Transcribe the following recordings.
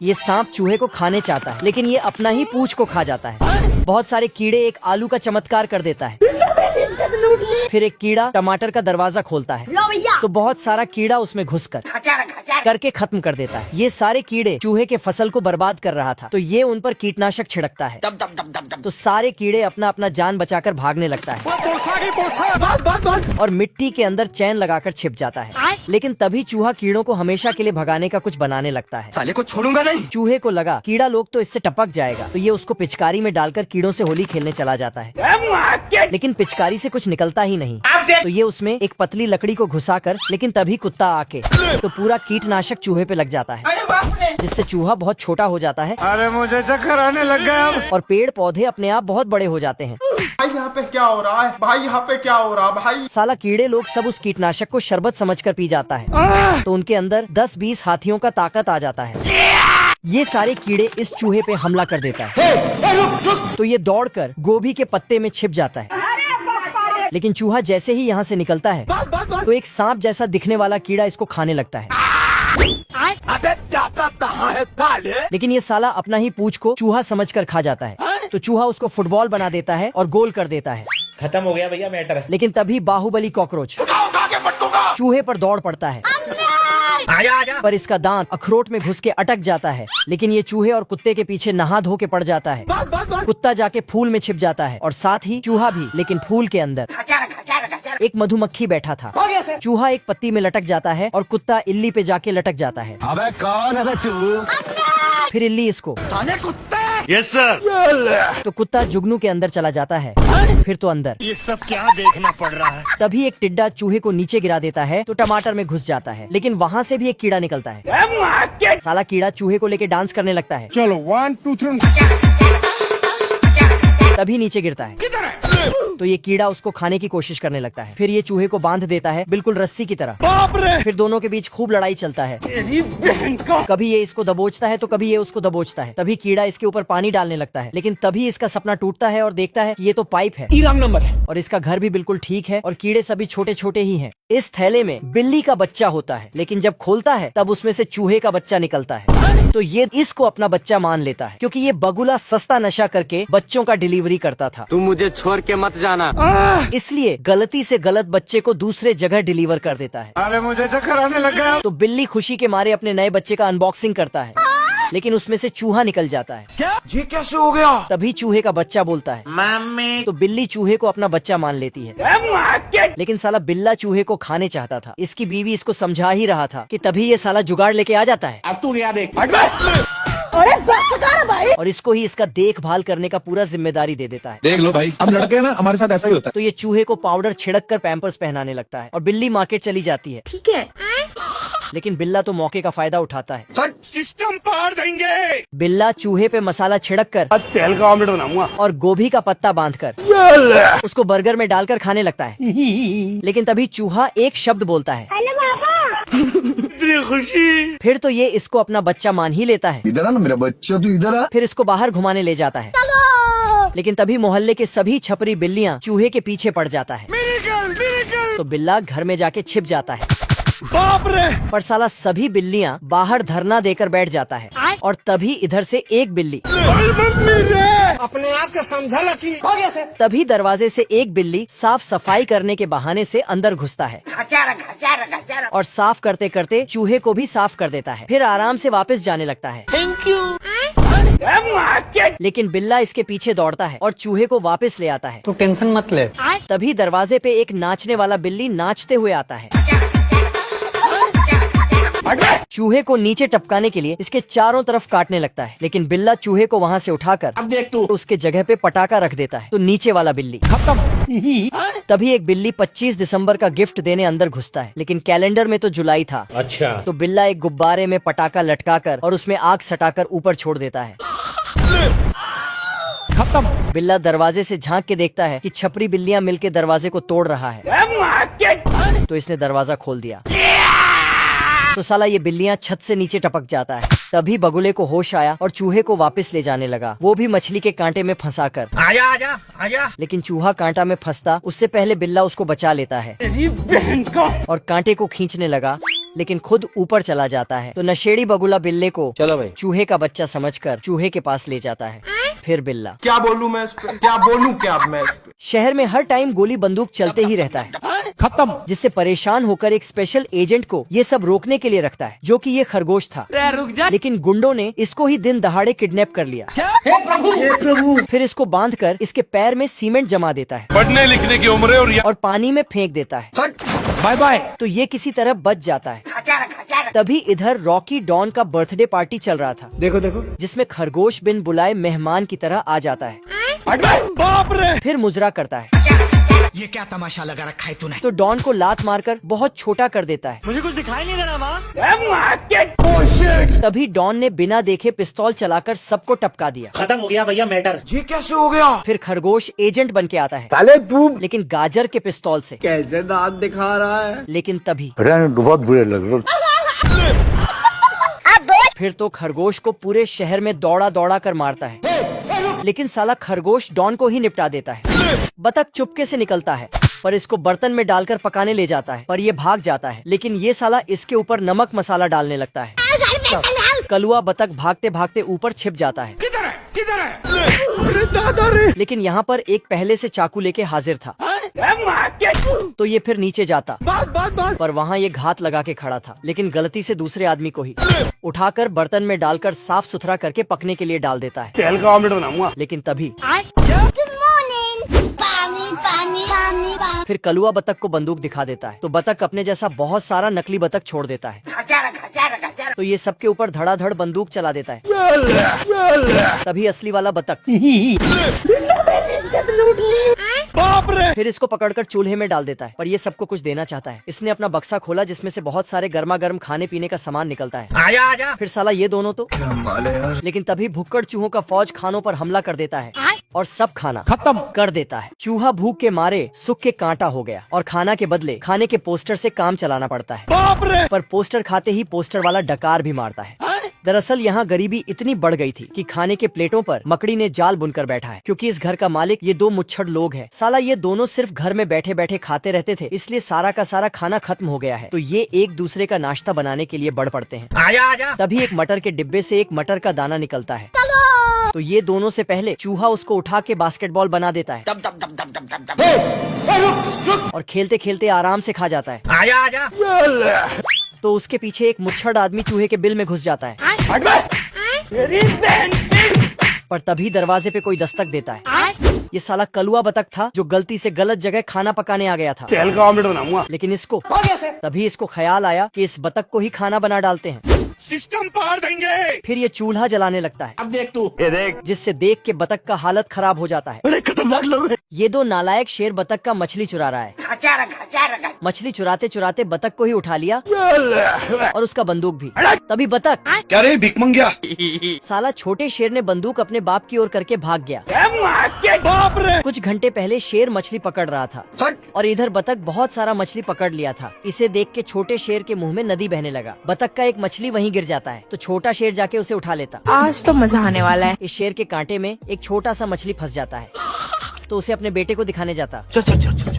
ये सांप चूहे को खाने चाहता है, लेकिन ये अपना ही पूंछ को खा जाता है। बहुत सारे कीड़े एक आलू का चमत्कार कर देता है। फिर एक कीड़ा टमाटर का दरवाजा खोलता है, तो बहुत सारा कीड़ा उसमें घुसकर करके खत्म कर देता है। ये सारे कीड़े चूहे के फसल को बर्बाद कर रहा था, तो ये उन पर कीटनाशक छिड़कता है। तो सारे कीड़े अपना अपना जान बचाकर भागने लगता है और मिट्टी के अंदर चैन लगाकर छिप जाता है। लेकिन तभी चूहा कीड़ों को हमेशा के लिए भगाने का कुछ बनाने लगता है। साले को छोड़ूंगा नहीं। चूहे को लगा कीड़ा लोग तो इससे टपक जाएगा, तो ये उसको पिचकारी में डालकर कीड़ों से होली खेलने चला जाता है। लेकिन पिचकारी से कुछ निकलता ही नहीं, तो ये उसमें एक पतली लकड़ी को घुसाकर, लेकिन तभी कुत्ता आके तो पूरा कीटनाशक चूहे पे लग जाता है, जिससे चूहा बहुत छोटा हो जाता है। अरे मुझे चक्कर आने लग गया अब। और पेड़ पौधे अपने आप बहुत बड़े हो जाते हैं। भाई यहाँ पे क्या हो रहा है? भाई यहाँ पे क्या हो रहा है? भाई साला कीड़े लोग सब उस कीटनाशक को शरबत समझकर पी जाता है, तो उनके अंदर 10-20 हाथियों का ताकत आ जाता है। ये सारे कीड़े इस चूहे पे हमला कर देता है, तो ये दौड़कर गोभी के पत्ते में छिप जाता है। लेकिन चूहा जैसे ही यहाँ से निकलता है, तो एक सांप जैसा दिखने वाला कीड़ा इसको खाने लगता है। अबे जाता कहाँ है साले? लेकिन ये साला अपना ही पूंछ को चूहा समझकर खा जाता है, तो चूहा उसको फुटबॉल बना देता है और गोल कर देता है। खत्म हो गया भैया मैटर। लेकिन तभी बाहुबली कॉकरोच चूहे पर दौड़ पड़ता है, आजा। पर इसका दांत अखरोट में घुस के अटक जाता है। लेकिन ये चूहे और कुत्ते के पीछे नहा धो के पड़ जाता है। कुत्ता जाके फूल में छिप जाता है और साथ ही चूहा भी, लेकिन फूल के अंदर एक मधुमक्खी बैठा था। चूहा एक पत्ती में लटक जाता है और कुत्ता इल्ली पे जाके लटक जाता है। अबे कौन है तू? फिर इल्ली इसको, साले कुत्ते। Yes sir. तो कुत्ता जुगनू के अंदर चला जाता है। फिर तो अंदर ये सब क्या देखना पड़ रहा है? तभी एक टिड्डा चूहे को नीचे गिरा देता है, तो टमाटर में घुस जाता है। लेकिन वहाँ से भी एक कीड़ा निकलता है। साला कीड़ा चूहे को लेके डांस करने लगता है। चलो 1 2 3। तभी नीचे गिरता है, तो ये कीड़ा उसको खाने की कोशिश करने लगता है। फिर ये चूहे को बांध देता है, बिल्कुल रस्सी की तरह। फिर दोनों के बीच खूब लड़ाई चलता है। कभी ये इसको दबोचता है, तो कभी ये उसको दबोचता है। तभी कीड़ा इसके ऊपर पानी डालने लगता है। लेकिन तभी इसका सपना टूटता है और देखता है कि ये तो पाइप है, रंग नंबर है। और इसका घर भी बिल्कुल ठीक है और कीड़े सभी छोटे छोटे ही हैं। इस थैले में बिल्ली का बच्चा होता है, लेकिन जब खोलता है तब उसमें से चूहे का बच्चा निकलता है। तो ये इसको अपना बच्चा मान लेता है, क्योंकि ये बगुला सस्ता नशा करके बच्चों का डिलीवरी करता था। तू मुझे छोड़ के मत जाना। इसलिए गलती से गलत बच्चे को दूसरे जगह डिलीवर कर देता है। अरे मुझे चक्कर आने लग गया। तो बिल्ली खुशी के मारे अपने नए बच्चे का अनबॉक्सिंग करता है, लेकिन उसमें से चूहा निकल जाता है। क्या? ये कैसे हो गया? तभी चूहे का बच्चा बोलता है मम्मी। तो बिल्ली चूहे को अपना बच्चा मान लेती है। लेकिन साला बिल्ला चूहे को खाने चाहता था। इसकी बीवी इसको समझा ही रहा था कि तभी ये साला जुगाड़ लेके आ जाता है। अब तू क्या देख? और इसको ही इसका देखभाल करने का पूरा जिम्मेदारी दे देता है। देख लो भाई, हम लड़के हैं ना, हमारे साथ ऐसा ही होता है। तो ये चूहे को पाउडर छिड़क कर पैम्पर्स पहनाने लगता है और बिल्ली मार्केट चली जाती है। ठीक है। लेकिन बिल्ला तो मौके का फायदा उठाता है। सिस्टम पार देंगे। बिल्ला चूहे पे मसाला छिड़क कर तेल का ऑमलेट बनाऊंगा और गोभी का पत्ता बांधकर उसको बर्गर में डालकर खाने लगता है। लेकिन तभी चूहा एक शब्द बोलता है, खुशी। फिर तो ये इसको अपना बच्चा मान ही लेता है। इधर आ ना मेरा बच्चा, तू इधर आ। फिर इसको बाहर घुमाने ले जाता है। लेकिन तभी मोहल्ले के सभी छपरी बिल्लियाँ चूहे के पीछे पड़ जाता है। तो बिल्ला घर में जाके छिप जाता है। बाप रे। पर साला सभी बिल्लियाँ बाहर धरना देकर बैठ जाता है। और तभी इधर से एक बिल्ली, अपने आप को समझा लकी। तभी दरवाजे से एक बिल्ली साफ सफाई करने के बहाने से अंदर घुसता है और साफ करते करते चूहे को भी साफ कर देता है। फिर आराम से वापस जाने लगता है। लेकिन बिल्ला इसके पीछे दौड़ता है और चूहे को वापस ले आता है। तू टेंशन मत ले। तभी दरवाजे पे एक नाचने वाला बिल्ली नाचते हुए आता है। चूहे को नीचे टपकाने के लिए इसके चारों तरफ काटने लगता है। लेकिन बिल्ला चूहे को वहाँ से उठाकर अब देख तू। उसके जगह पे पटाखा रख देता है। तो नीचे वाला बिल्ली खत्म। तभी एक बिल्ली 25 दिसंबर का गिफ्ट देने अंदर घुसता है, लेकिन कैलेंडर में तो जुलाई था। अच्छा। तो बिल्ला एक गुब्बारे में पटाखा लटकाकर और उसमें आग सटाकर ऊपर छोड़ देता है। खत्म। बिल्ला दरवाजे से झांक के देखता है कि छपरी बिल्लियां मिलके दरवाजे को तोड़ रहा है। तो इसने दरवाजा खोल दिया। तो साला ये बिल्लियां छत से नीचे टपक जाता है। तभी बगुले को होश आया और चूहे को वापस ले जाने लगा, वो भी मछली के कांटे में फंसाकर। आजा आजा आजा। लेकिन चूहा कांटा में फंसता उससे पहले बिल्ला उसको बचा लेता है और कांटे को खींचने लगा। लेकिन खुद ऊपर चला जाता है। तो नशेड़ी बगुला बिल्ले को चलो भाई। चूहे का बच्चा समझकर चूहे के पास ले जाता है। फिर बिल्ला क्या बोलूं मैं इस पे, क्या बोलूं क्या अब मैं इस पे? शहर में हर टाइम गोली बंदूक चलते ही रहता है, खत्म। जिससे परेशान होकर एक स्पेशल एजेंट को ये सब रोकने के लिए रखता है, जो कि ये खरगोश था। लेकिन गुंडों ने इसको ही दिन दहाड़े किडनैप कर लिया। फिर इसको बांधकर इसके पैर में सीमेंट जमा देता है पढ़ने लिखने की उम्र है और और पानी में फेंक देता है। Bye bye. तो ये किसी तरह बच जाता है। तभी इधर रॉकी डॉन का बर्थडे पार्टी चल रहा था, देखो देखो। जिसमें खरगोश बिन बुलाए मेहमान की तरह आ जाता है। बाप रे। फिर मुजरा करता है। ये क्या तमाशा लगा रखा है तूने? तो डॉन को लात मारकर बहुत छोटा कर देता है। मुझे कुछ दिखाई नहीं दे रहा माँ। तभी डॉन ने बिना देखे पिस्तौल चलाकर सबको टपका दिया। खत्म हो गया भैया मैटर। ये कैसे हो गया? फिर खरगोश एजेंट बन के आता है, साले तू लेकिन गाजर के पिस्तौल से। कैसे दांत दिखा रहा है? लेकिन तभी बहुत बुरे लग रहे। फिर तो खरगोश को पूरे शहर में दौड़ा दौड़ा कर मारता है, लेकिन साला खरगोश डॉन को ही निपटा देता है। बतख चुपके से निकलता है, पर इसको बर्तन में डालकर पकाने ले जाता है, पर ये भाग जाता है। लेकिन ये साला इसके ऊपर नमक मसाला डालने लगता है। कलुआ बतख भागते भागते ऊपर छिप जाता है। किधर है? किधर है? लेकिन यहाँ पर एक पहले से चाकू लेके हाजिर था, तो ये फिर नीचे जाता, पर वहाँ ये घात लगा के खड़ा था, लेकिन गलती से दूसरे आदमी को ही उठाकर बर्तन में डालकर साफ सुथरा करके पकने के लिए डाल देता है। तेल का ऑमलेट बनाऊंगा। लेकिन तभी फिर कलुआ बतख को बंदूक दिखा देता है, तो बतख अपने जैसा बहुत सारा नकली बतख छोड़ देता है। तो ये सबके ऊपर धड़ाधड़ बंदूक चला देता है। तभी असली वाला बतख बाप रे। फिर इसको पकड़कर चूल्हे में डाल देता है, पर ये सबको कुछ देना चाहता है। इसने अपना बक्सा खोला, जिसमें से बहुत सारे गर्मा गर्म खाने पीने का सामान निकलता है। आजा आजा। फिर साला ये दोनों तो लेकिन तभी भुक्कड़ चूहों का फौज खानों पर हमला कर देता है और सब खाना खत्म कर देता है। चूहा भूख के मारे सूख के कांटा हो गया और खाना के बदले खाने के पोस्टर से काम चलाना पड़ता है। बाप रे। पर पोस्टर खाते ही पोस्टर वाला डकार भी मारता है। दरअसल यहाँ गरीबी इतनी बढ़ गई थी कि खाने के प्लेटों पर मकड़ी ने जाल बुनकर बैठा है, क्योंकि इस घर का मालिक ये दो मुच्छड़ लोग हैं। साला ये दोनों सिर्फ घर में बैठे बैठे खाते रहते थे, इसलिए सारा का सारा खाना खत्म हो गया है। तो ये एक दूसरे का नाश्ता बनाने के लिए बढ़ पड़ते हैं। आजा आजा। तभी एक मटर के डिब्बे से एक मटर का दाना निकलता है, तो ये दोनों से पहले चूहा उसको उठा के बास्केटबॉल बना देता है और खेलते खेलते आराम से खा जाता है। आजा आजा। तो उसके पीछे एक मुच्छड़ आदमी चूहे के बिल में घुस जाता है, पर तभी दरवाजे पे कोई दस्तक देता है। ये साला कलुआ बतख था, जो गलती से गलत जगह खाना पकाने आ गया था। तेल का ऑमलेट बनाऊंगा। लेकिन इसको तभी इसको ख्याल आया कि इस बतख को ही खाना बना डालते हैं। सिस्टम पार देंगे। फिर ये चूल्हा जलाने लगता है, अब देख तू। ये देख। जिससे देख के बतख का हालत खराब हो जाता है। बड़े खतरनाक लोग हैं। ये दो नालायक शेर बतख का मछली चुरा रहा है। मछली चुराते चुराते बतख को ही उठा लिया और उसका बंदूक भी। तभी बतख क्या रे भिख मंगिया। साला छोटे शेर ने बंदूक अपने बाप की ओर करके भाग गया। बाप रे। कुछ घंटे पहले शेर मछली पकड़ रहा था और इधर बतख बहुत सारा मछली पकड़ लिया था। इसे देख के छोटे शेर के मुंह में नदी बहने लगा। बतख का एक मछली वहीं गिर जाता है, तो छोटा शेर जाके उसे उठा लेता। आज तो मजा आने वाला है। इस शेर के कांटे में एक छोटा सा मछली फंस जाता है, तो उसे अपने बेटे को दिखाने जाता।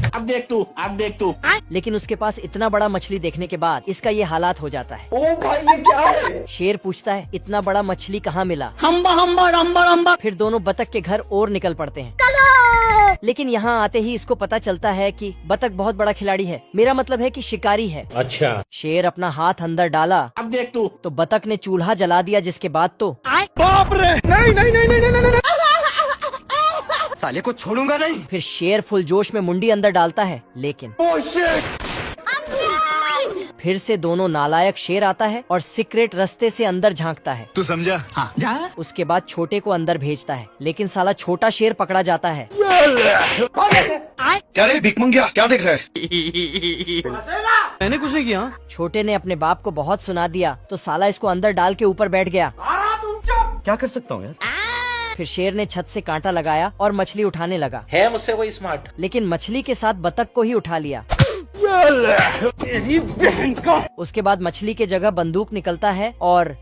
अब देख तू। अब देख तू। लेकिन उसके पास इतना बड़ा मछली देखने के बाद इसका ये हालात हो जाता है। ओ भाई ये क्या है? शेर पूछता है, इतना बड़ा मछली कहाँ मिला? हम्बा हम्बा रम्बा रम्बा। फिर दोनों बतख के घर और निकल पड़ते हैं। लेकिन यहाँ आते ही इसको पता चलता है कि बतख बहुत बड़ा खिलाड़ी है, मेरा मतलब है कि शिकारी है। अच्छा। शेर अपना हाथ अंदर डाला अब देख तू। तो बतख ने चूल्हा जला दिया, जिसके बाद तो बाप रे। नहीं नहीं नहीं नहीं नहीं नहीं। साले को छोड़ूंगा नहीं। फिर शेर फुल जोश में मुंडी अंदर डालता है, लेकिन फिर से दोनों नालायक शेर आता है और सीक्रेट रास्ते से अंदर झांकता है। तू समझा? हाँ। उसके बाद छोटे को अंदर भेजता है, लेकिन साला छोटा शेर पकड़ा जाता है। क्या रे भिख मंगिया, क्या देख रहा है? मैंने कुछ नहीं किया। छोटे ने अपने बाप को बहुत सुना दिया, तो साला इसको अंदर डाल के ऊपर बैठ गया। क्या कर सकता हूँ यार? फिर शेर ने छत से कांटा लगाया और मछली उठाने लगा, है मुझसे कोई स्मार्ट। लेकिन मछली के साथ बतख को ही उठा लिया। उसके बाद मछली के जगह बंदूक निकलता है और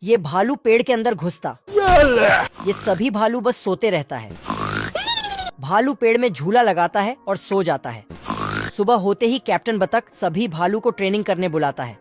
ये भालू पेड़ के अंदर घुसता। ये सभी भालू बस सोते रहता है। भालू पेड़ में झूला लगाता है और सो जाता है। सुबह होते ही कैप्टन बतख सभी भालू को ट्रेनिंग करने बुलाता है।